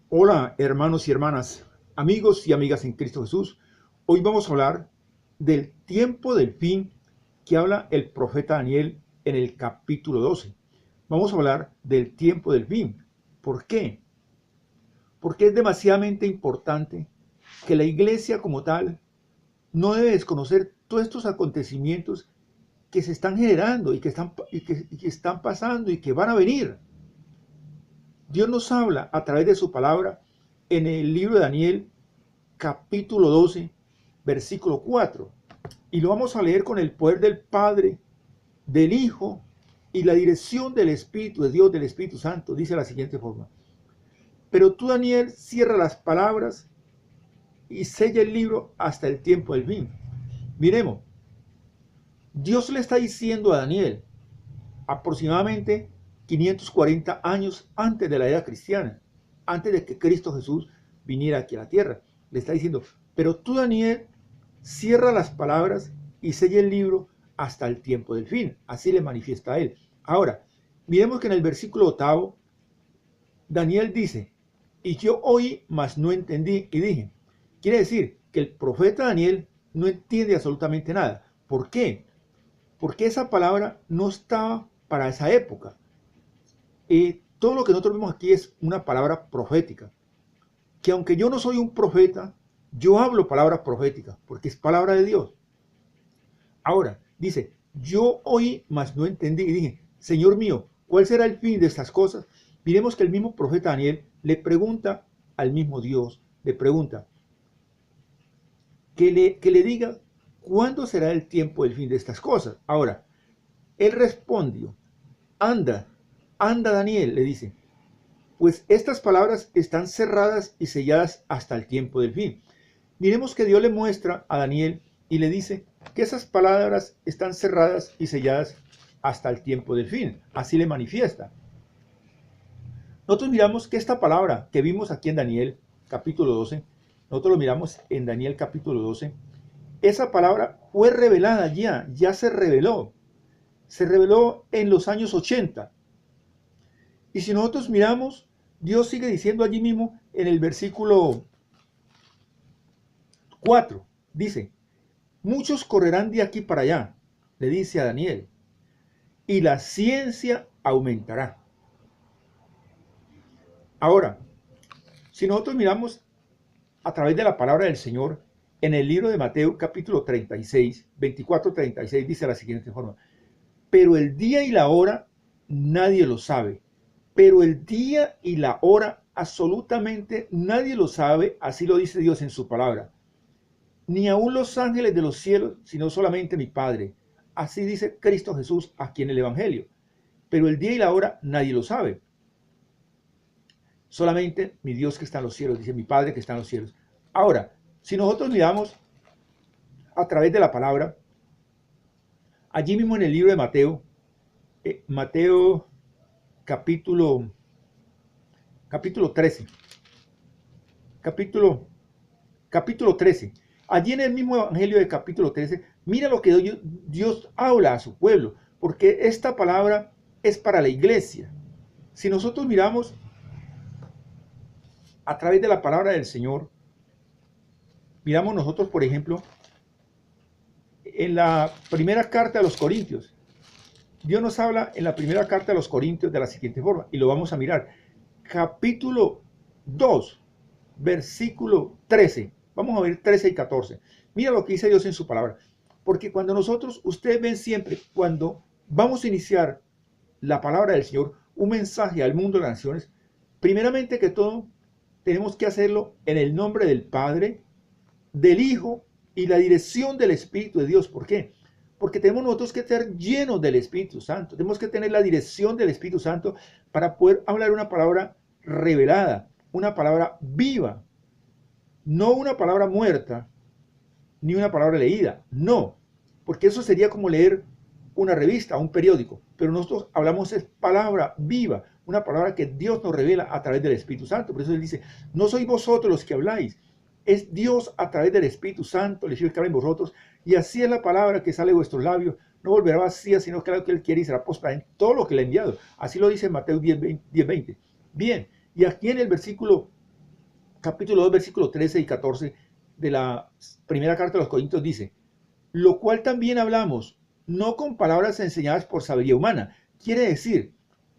Hola hermanos y hermanas, amigos y amigas en Cristo Jesús. Hoy vamos a hablar del tiempo del fin que habla el profeta Daniel en el capítulo 12. Vamos a hablar del tiempo del fin. ¿Por qué? Porque es demasiadamente importante que la iglesia como tal no debe desconocer todos estos acontecimientos que se están generando y que están pasando y que van a venir. Dios nos habla a través de su palabra en el libro de Daniel capítulo 12, versículo 4. Y lo vamos a leer con el poder del Padre, del Hijo y la dirección del Espíritu de Dios, del Espíritu Santo. Dice de la siguiente forma: pero tú, Daniel, cierra las palabras y sella el libro hasta el tiempo del fin. Miremos, Dios le está diciendo a Daniel, aproximadamente 540 años antes de la era cristiana, antes de que Cristo Jesús viniera aquí a la tierra, le está diciendo: pero tú, Daniel, cierra las palabras y sella el libro hasta el tiempo del fin. Así le manifiesta a él. Ahora, miremos que en el versículo 8, Daniel dice: y yo oí, mas no entendí, y dije. Quiere decir que el profeta Daniel no entiende absolutamente nada. ¿Por qué? Porque esa palabra no estaba para esa época. Todo lo que nosotros vemos aquí es una palabra profética. Que aunque yo no soy un profeta, yo hablo palabras proféticas, porque es palabra de Dios. Ahora, dice: yo oí, mas no entendí, y dije: Señor mío, ¿cuál será el fin de estas cosas? Miremos que el mismo profeta Daniel le pregunta al mismo Dios, le pregunta que le diga cuándo será el tiempo del fin de estas cosas. Ahora, él respondió: anda, anda Daniel, le dice, pues estas palabras están cerradas y selladas hasta el tiempo del fin. Miremos que Dios le muestra a Daniel y le dice que esas palabras están cerradas y selladas hasta el tiempo del fin. Así le manifiesta. Nosotros miramos que esta palabra que vimos aquí en Daniel capítulo 12, nosotros lo miramos en Daniel capítulo 12, esa palabra fue revelada ya se reveló en los años 80. Y si nosotros miramos, Dios sigue diciendo allí mismo en el versículo 4, dice: muchos correrán de aquí para allá, le dice a Daniel, y la ciencia aumentará. Ahora, si nosotros miramos a través de la palabra del Señor, en el libro de Mateo capítulo 36, 24-36, dice de la siguiente forma: pero el día y la hora nadie lo sabe. Pero el día y la hora absolutamente nadie lo sabe, así lo dice Dios en su palabra. Ni aun los ángeles de los cielos, sino solamente mi Padre. Así dice Cristo Jesús aquí en el Evangelio. Pero el día y la hora nadie lo sabe. Solamente mi Dios que está en los cielos, dice mi Padre que está en los cielos. Ahora, si nosotros miramos a través de la palabra, allí mismo en el libro de Mateo, Mateo capítulo 13, capítulo 13, allí en el mismo Evangelio del capítulo 13, mira lo que Dios habla a su pueblo, porque esta palabra es para la iglesia. Si nosotros miramos a través de la palabra del Señor, miramos nosotros, por ejemplo, en la primera carta a los Corintios. Dios nos habla en la primera carta a los Corintios de la siguiente forma, y lo vamos a mirar. Capítulo 2, versículo 13. Vamos a ver 13 y 14. Mira lo que dice Dios en su palabra. Porque cuando nosotros, ustedes ven siempre, cuando vamos a iniciar la palabra del Señor, un mensaje al mundo de las naciones, primeramente que todo, tenemos que hacerlo en el nombre del Padre, del Hijo y la dirección del Espíritu de Dios. ¿Por qué? Porque tenemos nosotros que estar llenos del Espíritu Santo. Tenemos que tener la dirección del Espíritu Santo para poder hablar una palabra revelada, una palabra viva, no una palabra muerta, ni una palabra leída. No, porque eso sería como leer una revista, un periódico. Pero nosotros hablamos es palabra viva, una palabra que Dios nos revela a través del Espíritu Santo. Por eso Él dice: no sois vosotros los que habláis, es Dios a través del Espíritu Santo, el Espíritu que habla en vosotros, y así es la palabra que sale de vuestros labios, no volverá vacía, sino que lo que Él quiere y será próspera en todo lo que le ha enviado. Así lo dice en Mateo 10:20. Bien, y aquí en el versículo capítulo 2, versículos 13 y 14 de la primera carta de los Corintios dice, lo cual también hablamos, no con palabras enseñadas por sabiduría humana. Quiere decir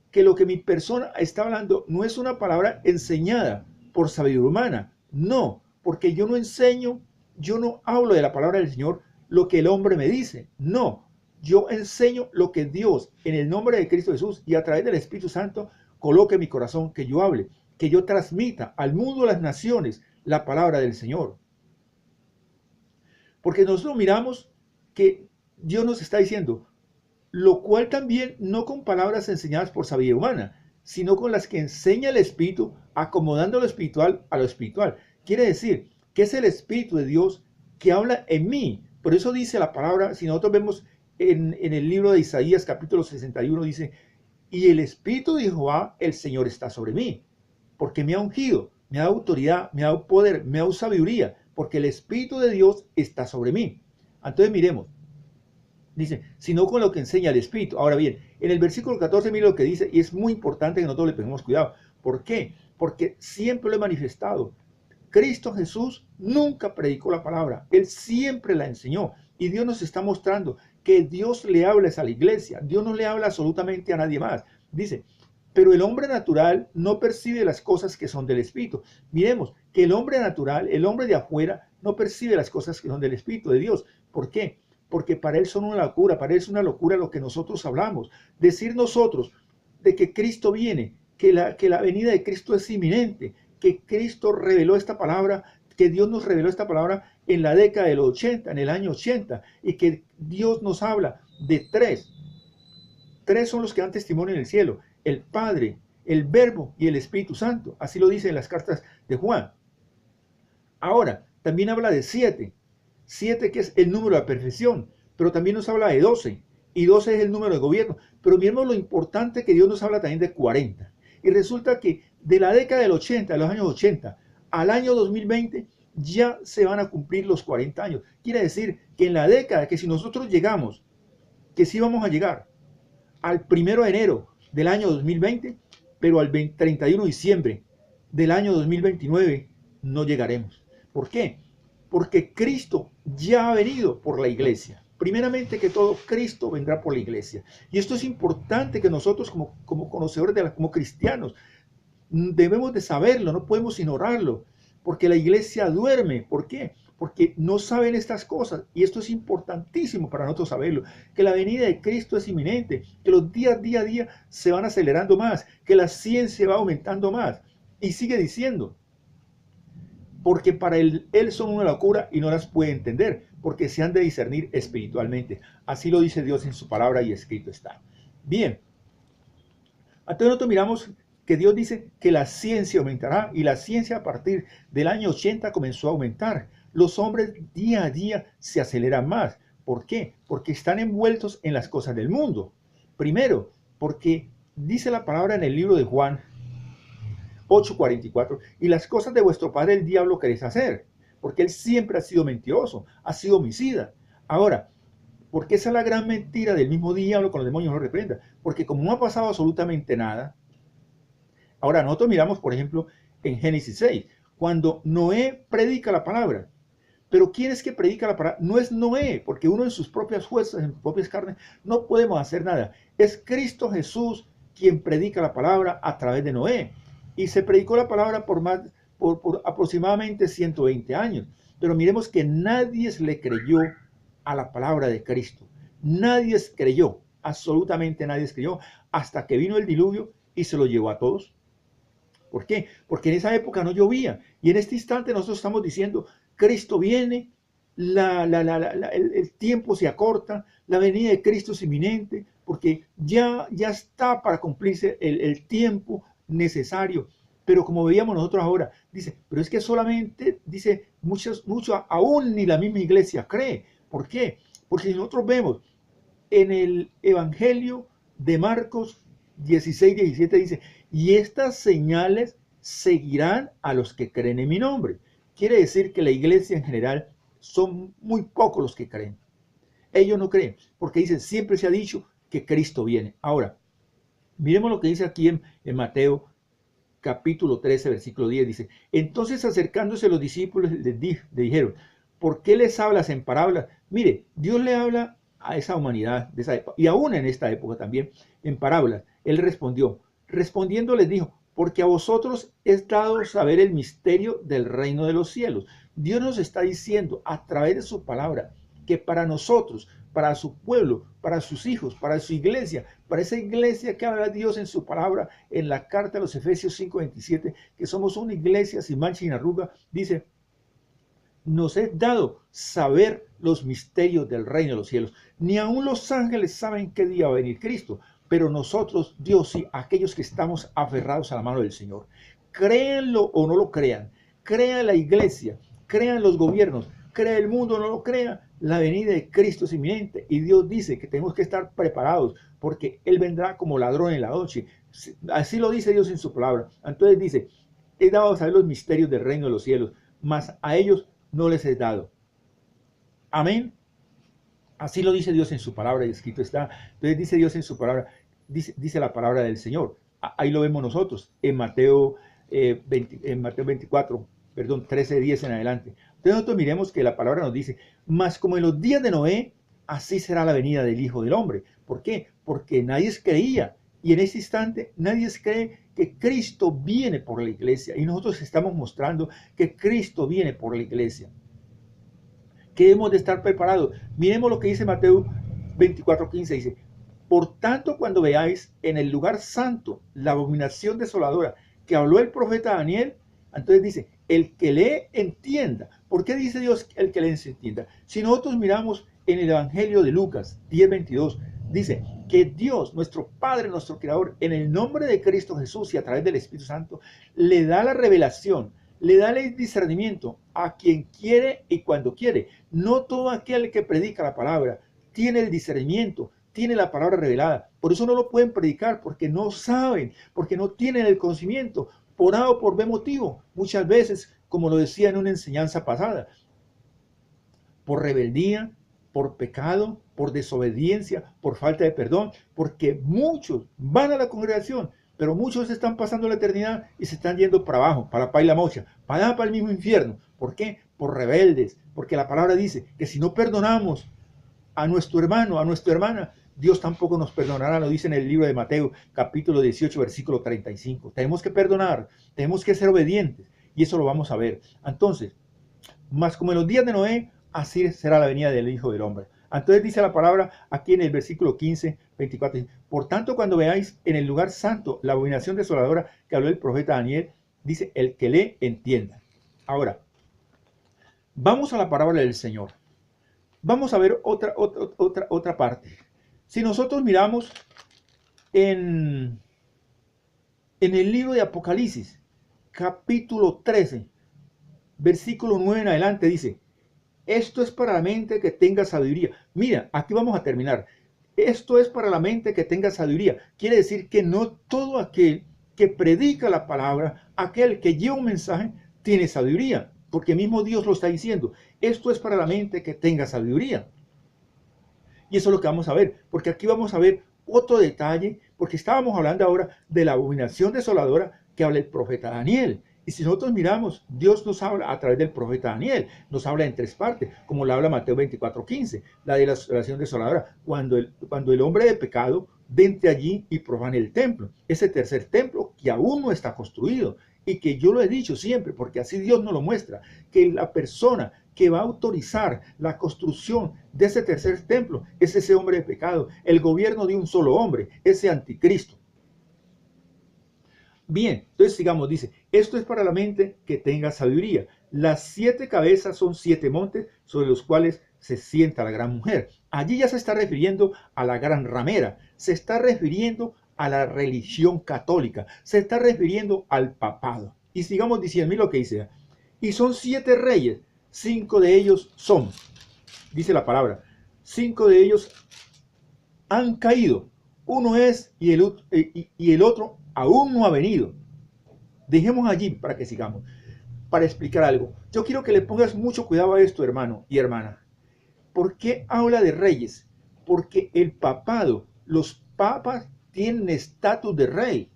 que lo que mi persona está hablando no es una palabra enseñada por sabiduría humana. No, porque yo no enseño, yo no hablo de la palabra del Señor lo que el hombre me dice. No, yo enseño lo que Dios, en el nombre de Cristo Jesús y a través del Espíritu Santo, coloque en mi corazón, que yo hable, que yo transmita al mundo de las naciones la palabra del Señor. Porque nosotros miramos que Dios nos está diciendo, lo cual también no con palabras enseñadas por sabiduría humana, sino con las que enseña el Espíritu, acomodando lo espiritual a lo espiritual. Quiere decir que es el Espíritu de Dios que habla en mí. Por eso dice la palabra, si nosotros vemos en el libro de Isaías capítulo 61, dice, y el Espíritu de Jehová, el Señor, está sobre mí, porque me ha ungido, me ha dado autoridad, me ha dado poder, me ha dado sabiduría, porque el Espíritu de Dios está sobre mí. Entonces miremos, dice, sino con lo que enseña el Espíritu. Ahora bien, en el versículo 14 mire lo que dice, y es muy importante que nosotros le pongamos cuidado. ¿Por qué? Porque siempre lo he manifestado. Cristo Jesús nunca predicó la palabra, Él siempre la enseñó. Y Dios nos está mostrando que Dios le habla a la iglesia, Dios no le habla absolutamente a nadie más. Dice, pero el hombre natural no percibe las cosas que son del Espíritu. Miremos que el hombre natural, el hombre de afuera, no percibe las cosas que son del Espíritu de Dios. ¿Por qué? Porque para él son una locura, para él es una locura lo que nosotros hablamos. Decir nosotros de que Cristo viene, que la venida de Cristo es inminente, que Cristo reveló esta palabra, que Dios nos reveló esta palabra en la década de los 80, en el año 80, y que Dios nos habla de tres. Tres son los que dan testimonio en el cielo, el Padre, el Verbo y el Espíritu Santo. Así lo dice en las cartas de Juan. Ahora, también habla de 7. 7 que es el número de la perfección, pero también nos habla de 12. Y 12 es el número de gobierno. Pero miremos lo importante que Dios nos habla también de 40. Y resulta que de la década del 80, de los años 80, al año 2020, ya se van a cumplir los 40 años. Quiere decir que en la década, que si nosotros llegamos, que sí vamos a llegar al 1 de enero del año 2020, pero al 31 de diciembre del año 2029 no llegaremos. ¿Por qué? Porque Cristo ya ha venido por la iglesia. Primeramente que todo, Cristo vendrá por la iglesia. Y esto es importante que nosotros como conocedores, como cristianos, debemos de saberlo, no podemos ignorarlo. Porque la iglesia duerme. ¿Por qué? Porque no saben estas cosas. Y esto es importantísimo para nosotros saberlo. Que la venida de Cristo es inminente. Que los días día a día se van acelerando más. Que la ciencia va aumentando más. Y sigue diciendo, porque para él son una locura y no las puede entender, porque se han de discernir espiritualmente. Así lo dice Dios en su palabra y escrito está. Bien, entonces nosotros miramos que Dios dice que la ciencia aumentará, y la ciencia a partir del año 80 comenzó a aumentar. Los hombres día a día se aceleran más. ¿Por qué? Porque están envueltos en las cosas del mundo. Primero, porque dice la palabra en el libro de Juan 8:44, y las cosas de vuestro padre el diablo queréis hacer, porque él siempre ha sido mentiroso, ha sido homicida. Ahora, porque esa es la gran mentira del mismo diablo con los demonios no reprenda, porque como no ha pasado absolutamente nada. Ahora nosotros miramos, por ejemplo, en Génesis 6, cuando Noé predica la palabra. Pero ¿quién es que predica la palabra? No es Noé, porque uno en sus propias fuerzas, en sus propias carnes, no podemos hacer nada. Es Cristo Jesús quien predica la palabra a través de Noé. Y se predicó la palabra por aproximadamente 120 años. Pero miremos que nadie le creyó a la palabra de Cristo. Nadie creyó, absolutamente nadie creyó, hasta que vino el diluvio y se lo llevó a todos. ¿Por qué? Porque en esa época no llovía. Y en este instante nosotros estamos diciendo, Cristo viene, el tiempo se acorta, la venida de Cristo es inminente, porque ya está para cumplirse el tiempo necesario. Pero como veíamos nosotros ahora, dice, pero es que solamente, dice, muchos, aún ni la misma iglesia cree. ¿Por qué? Porque si nosotros vemos en el Evangelio de Marcos 16:17 dice, y estas señales seguirán a los que creen en mi nombre. Quiere decir que la iglesia en general son muy pocos los que creen. Ellos no creen, porque dicen, siempre se ha dicho que Cristo viene. Ahora, miremos lo que dice aquí en Mateo capítulo 13, versículo 10, dice, entonces acercándose los discípulos le dijeron, ¿por qué les hablas en parábolas? Mire, Dios le habla a esa humanidad de esa época, y aún en esta época también, en parábolas. Él respondió, respondiendo les dijo, porque a vosotros es dado saber el misterio del reino de los cielos. Dios nos está diciendo a través de su palabra que para nosotros, para su pueblo, para sus hijos, para su iglesia, para esa iglesia que habla Dios en su palabra, en la carta a los Efesios 5:27, que somos una iglesia sin mancha ni arruga, dice, nos es dado saber los misterios del reino de los cielos. Ni aun los ángeles saben qué día va a venir Cristo, pero nosotros, Dios sí, aquellos que estamos aferrados a la mano del Señor, créanlo o no lo crean, crean la iglesia, crean los gobiernos, crea el mundo o no lo crea, la venida de Cristo es inminente y Dios dice que tenemos que estar preparados porque Él vendrá como ladrón en la noche. Así lo dice Dios en su palabra. Entonces dice, he dado a saber los misterios del reino de los cielos, mas a ellos no les es dado. Amén. Así lo dice Dios en su palabra y escrito está. Entonces dice Dios en su palabra, dice la palabra del Señor. Ahí lo vemos nosotros en Mateo, en Mateo 24, perdón, 13:10 en adelante. Entonces nosotros miremos que la palabra nos dice, mas como en los días de Noé, así será la venida del Hijo del Hombre. ¿Por qué? Porque nadie creía. Y en ese instante nadie cree que Cristo viene por la iglesia. Y nosotros estamos mostrando que Cristo viene por la iglesia. Que hemos de estar preparados. Miremos lo que dice Mateo 24:15. Dice, por tanto, cuando veáis en el lugar santo la abominación desoladora que habló el profeta Daniel, entonces dice, el que lee entienda. ¿Por qué dice Dios el que lee entienda? Si nosotros miramos en el Evangelio de Lucas 10:22, dice que Dios, nuestro Padre, nuestro Creador, en el nombre de Cristo Jesús y a través del Espíritu Santo, le da la revelación, le da el discernimiento a quien quiere y cuando quiere. No todo aquel que predica la palabra tiene el discernimiento, tiene la palabra revelada. Por eso no lo pueden predicar, porque no saben, porque no tienen el conocimiento, por A o por B motivo. Muchas veces, como lo decía en una enseñanza pasada, por rebeldía, por pecado, por desobediencia, por falta de perdón, porque muchos van a la congregación, pero muchos están pasando la eternidad y se están yendo para abajo, para la paila mocha, para el mismo infierno. ¿Por qué? Por rebeldes, porque la palabra dice que si no perdonamos a nuestro hermano, a nuestra hermana, Dios tampoco nos perdonará, lo dice en el libro de Mateo, capítulo 18, versículo 35. Tenemos que perdonar, tenemos que ser obedientes, y eso lo vamos a ver. Entonces, más como en los días de Noé, así será la venida del Hijo del Hombre. Entonces dice la palabra aquí en el versículo 15, 24. Por tanto, cuando veáis en el lugar santo la abominación desoladora que habló el profeta Daniel, dice, el que lee entienda. Ahora, vamos a la palabra del Señor. Vamos a ver otra parte. Si nosotros miramos en el libro de Apocalipsis, capítulo 13, versículo 9 en adelante, dice, esto es para la mente que tenga sabiduría. Mira, aquí vamos a terminar. Esto es para la mente que tenga sabiduría. Quiere decir que no todo aquel que predica la palabra, aquel que lleva un mensaje, tiene sabiduría. Porque mismo Dios lo está diciendo. Esto es para la mente que tenga sabiduría. Y eso es lo que vamos a ver. Porque aquí vamos a ver otro detalle. Porque estábamos hablando ahora de la abominación desoladora que habla el profeta Daniel. Y si nosotros miramos, Dios nos habla a través del profeta Daniel, nos habla en tres partes, como lo habla Mateo 24:15, la de la desolación desoladora, cuando el hombre de pecado vente allí y profane el templo, ese tercer templo que aún no está construido, y que yo lo he dicho siempre, porque así Dios nos lo muestra, que la persona que va a autorizar la construcción de ese tercer templo es ese hombre de pecado, el gobierno de un solo hombre, ese anticristo. Bien, entonces sigamos, dice, esto es para la mente que tenga sabiduría. Las 7 cabezas son 7 montes sobre los cuales se sienta la gran mujer. Allí ya se está refiriendo a la gran ramera, se está refiriendo a la religión católica, se está refiriendo al papado. Y sigamos diciendo, mira lo que dice, y son 7 reyes, 5 de ellos son, dice la palabra, 5 de ellos han caído, uno es y el otro aún no ha venido. Dejemos allí para que sigamos, para explicar algo. Yo quiero que le pongas mucho cuidado a esto, hermano y hermana. ¿Por qué habla de reyes? Porque el papado, los papas tienen estatus de rey.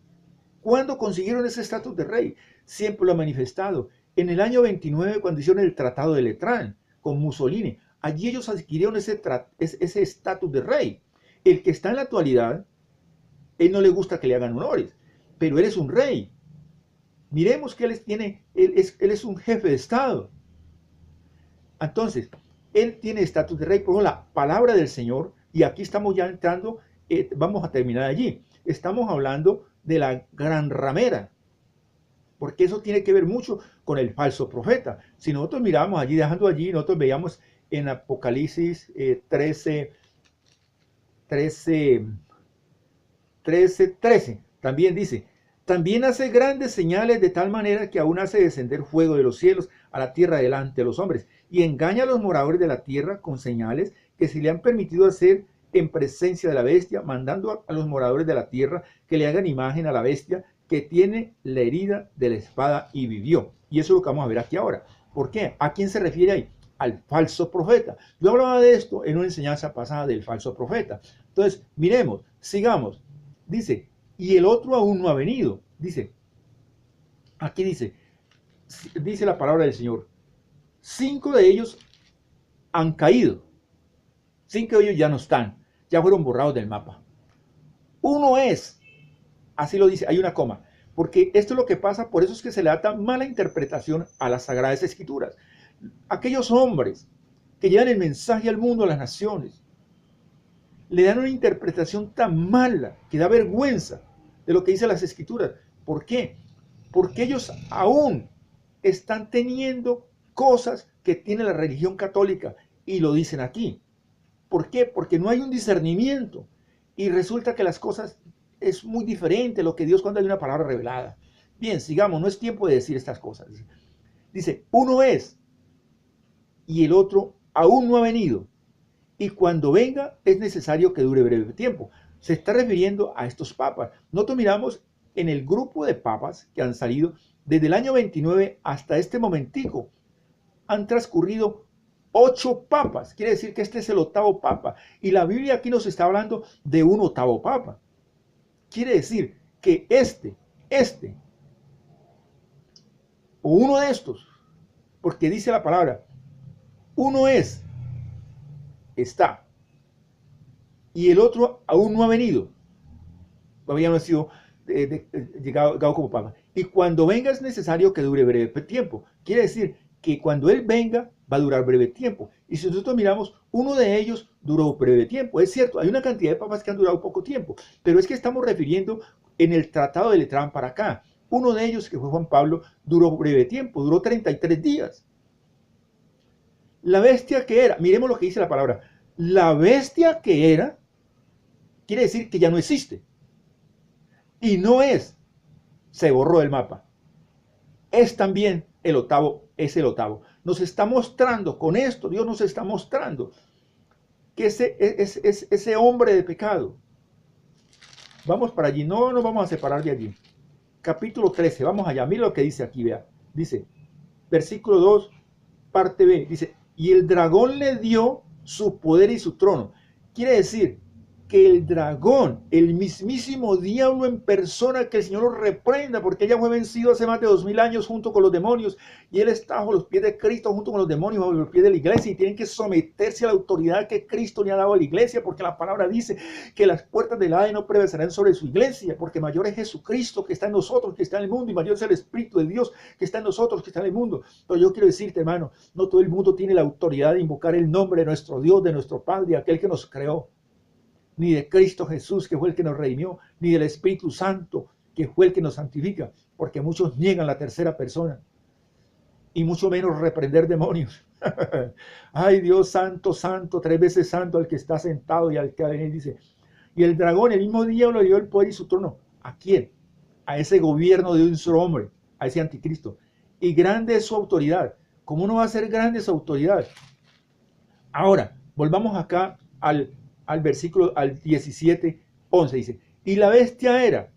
¿Cuándo consiguieron ese estatus de rey? Siempre lo ha manifestado. En el año 29, cuando hicieron el Tratado de Letrán con Mussolini, allí ellos adquirieron ese estatus de rey. El que está en la actualidad, él no le gusta que le hagan honores, pero él es un rey. Miremos que él es un jefe de Estado. Entonces, él tiene estatus de rey por la palabra del Señor, y aquí estamos ya entrando, vamos a terminar allí. Estamos hablando de la gran ramera, porque eso tiene que ver mucho con el falso profeta. Si nosotros miramos allí, dejando allí, nosotros veíamos en Apocalipsis 13, también dice, también hace grandes señales de tal manera que aún hace descender fuego de los cielos a la tierra delante de los hombres, y engaña a los moradores de la tierra con señales que se le han permitido hacer en presencia de la bestia, mandando a los moradores de la tierra que le hagan imagen a la bestia que tiene la herida de la espada y vivió. Y eso es lo que vamos a ver aquí ahora. ¿Por qué? ¿A quién se refiere ahí? Al falso profeta. Yo hablaba de esto en una enseñanza pasada del falso profeta. Entonces, miremos, sigamos. Dice, y el otro aún no ha venido. Dice, aquí dice la palabra del Señor, 5 de ellos han caído. 5 de ellos ya no están, ya fueron borrados del mapa. Uno es, así lo dice, hay una coma, porque esto es lo que pasa, por eso es que se le da tan mala interpretación a las Sagradas Escrituras. Aquellos hombres que llevan el mensaje al mundo, a las naciones, le dan una interpretación tan mala que da vergüenza de lo que dicen las Escrituras. ¿Por qué? Porque ellos aún están teniendo cosas que tiene la religión católica, y lo dicen aquí. ¿Por qué? Porque no hay un discernimiento, y resulta que las cosas es muy diferente a lo que Dios cuando hay una palabra revelada. Bien, sigamos, no es tiempo de decir estas cosas. Dice, uno es, y el otro aún no ha venido, y cuando venga es necesario que dure breve tiempo. Se está refiriendo a estos papas. Nosotros miramos en el grupo de papas que han salido desde el año 29 hasta este momentico. Han transcurrido 8 papas. Quiere decir que este es el 8º papa. Y la Biblia aquí nos está hablando de un 8º papa. Quiere decir que o uno de estos, porque dice la palabra, uno está, y el otro aún no ha venido. Todavía no ha sido llegado como papa. Y cuando venga es necesario que dure breve tiempo. Quiere decir que cuando él venga va a durar breve tiempo. Y si nosotros miramos, uno de ellos duró breve tiempo. Es cierto, hay una cantidad de papas que han durado poco tiempo, pero es que estamos refiriendo en el Tratado de Letrán para acá. Uno de ellos, que fue Juan Pablo, duró breve tiempo, duró 33 días. La bestia que era, miremos lo que dice la palabra, la bestia que era, quiere decir que ya no existe. Y no es, se borró del mapa. Es también el 8º, es el 8º. Nos está mostrando, con esto Dios nos está mostrando que ese hombre de pecado. Vamos para allí, no nos vamos a separar de allí. Capítulo 13, vamos allá, mira lo que dice aquí, vea. Dice, versículo 2, parte B, dice, y el dragón le dio su poder y su trono. Quiere decir que el dragón, el mismísimo diablo en persona, que el Señor lo reprenda, porque ella fue vencido hace más de 2000 años junto con los demonios, y él está bajo los pies de Cristo junto con los demonios, bajo los pies de la iglesia, y tienen que someterse a la autoridad que Cristo le ha dado a la iglesia, porque la palabra dice que las puertas del Hades no prevalecerán sobre su iglesia, porque mayor es Jesucristo que está en nosotros, que está en el mundo, y mayor es el Espíritu de Dios que está en nosotros, que está en el mundo. Pero yo quiero decirte, hermano, no todo el mundo tiene la autoridad de invocar el nombre de nuestro Dios, de nuestro Padre, aquel que nos creó, ni de Cristo Jesús, que fue el que nos redimió, ni del Espíritu Santo, que fue el que nos santifica, porque muchos niegan la tercera persona, y mucho menos reprender demonios. Ay, Dios santo, santo, 3 veces santo al que está sentado y al que viene, dice. Y el dragón, el mismo diablo, le dio el poder y su trono. ¿A quién? A ese gobierno de un solo hombre, a ese anticristo. Y grande es su autoridad. ¿Cómo no va a ser grande su autoridad? Ahora, volvamos acá al versículo, al 17, 11, dice, y la bestia era,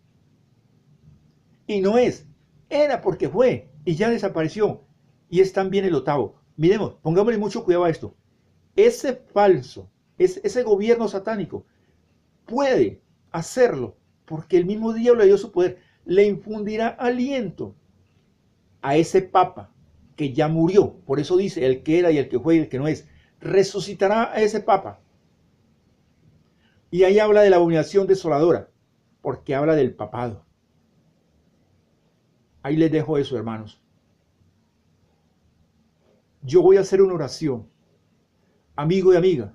y no es, era porque fue, y ya desapareció, y es también el 8º. Miremos, pongámosle mucho cuidado a esto. Ese falso, ese gobierno satánico, puede hacerlo, porque el mismo diablo le dio su poder. le infundirá aliento a ese papa que ya murió. Por eso dice, el que era y el que fue y el que no es. Resucitará a ese papa. Y ahí habla de la abominación desoladora, porque habla del papado. Ahí les dejo eso, hermanos. Yo voy a hacer una oración. Amigo y amiga,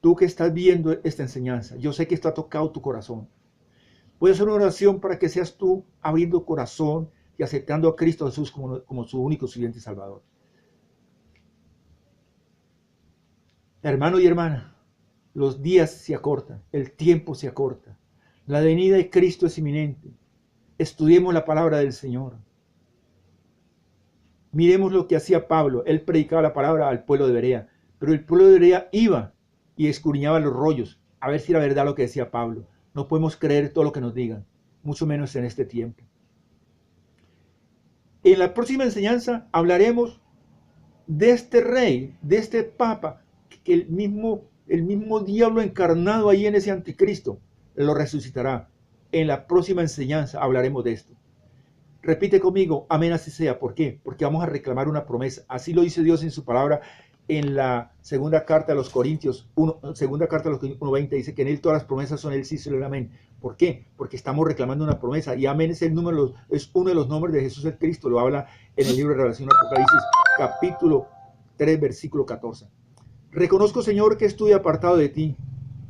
tú que estás viendo esta enseñanza, yo sé que esto ha tocado tu corazón. Voy a hacer una oración para que seas tú abriendo corazón y aceptando a Cristo Jesús como su único siguiente Salvador. Hermano y hermana, los días se acortan, el tiempo se acorta. La venida de Cristo es inminente. Estudiemos la palabra del Señor. Miremos lo que hacía Pablo. Él predicaba la palabra al pueblo de Berea, pero el pueblo de Berea iba y escudriñaba los rollos a ver si era verdad lo que decía Pablo. No podemos creer todo lo que nos digan, mucho menos en este tiempo. En la próxima enseñanza hablaremos de este rey, de este papa, que el mismo diablo encarnado ahí en ese anticristo lo resucitará. En la próxima enseñanza hablaremos de esto. Repite conmigo, amén, así sea. ¿Por qué? Porque vamos a reclamar una promesa. Así lo dice Dios en su palabra en la segunda carta a los Corintios, 1:20, dice que en él todas las promesas son el sí, sí, el amén. ¿Por qué? Porque estamos reclamando una promesa y amén es uno de los nombres de Jesús el Cristo. Lo habla en el libro de Revelación Apocalipsis, capítulo 3, versículo 14. Reconozco, Señor, que estoy apartado de ti,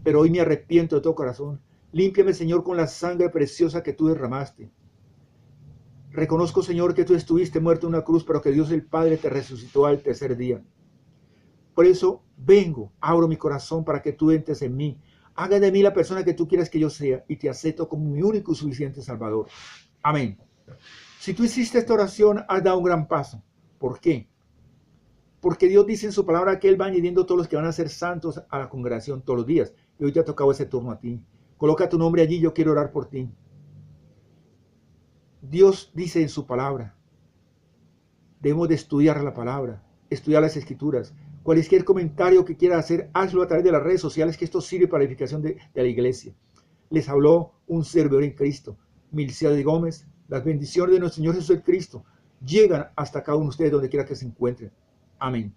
pero hoy me arrepiento de todo corazón. Límpiame, Señor, con la sangre preciosa que tú derramaste. Reconozco, Señor, que tú estuviste muerto en una cruz, pero que Dios el Padre te resucitó al tercer día. Por eso vengo, abro mi corazón para que tú entres en mí. Haga de mí la persona que tú quieras que yo sea y te acepto como mi único y suficiente Salvador. Amén. Si tú hiciste esta oración, has dado un gran paso. ¿Por qué? Porque Dios dice en su palabra que Él va añadiendo todos los que van a ser santos a la congregación todos los días. Y hoy te ha tocado ese turno a ti. Coloca tu nombre allí, yo quiero orar por ti. Dios dice en su palabra, debemos de estudiar la palabra, estudiar las escrituras. Cualquier comentario que quiera hacer, hazlo a través de las redes sociales, que esto sirve para la edificación de la iglesia. Les habló un servidor en Cristo, Milciades Gómez. Las bendiciones de nuestro Señor Jesús Cristo llegan hasta cada uno de ustedes donde quiera que se encuentren. Amén.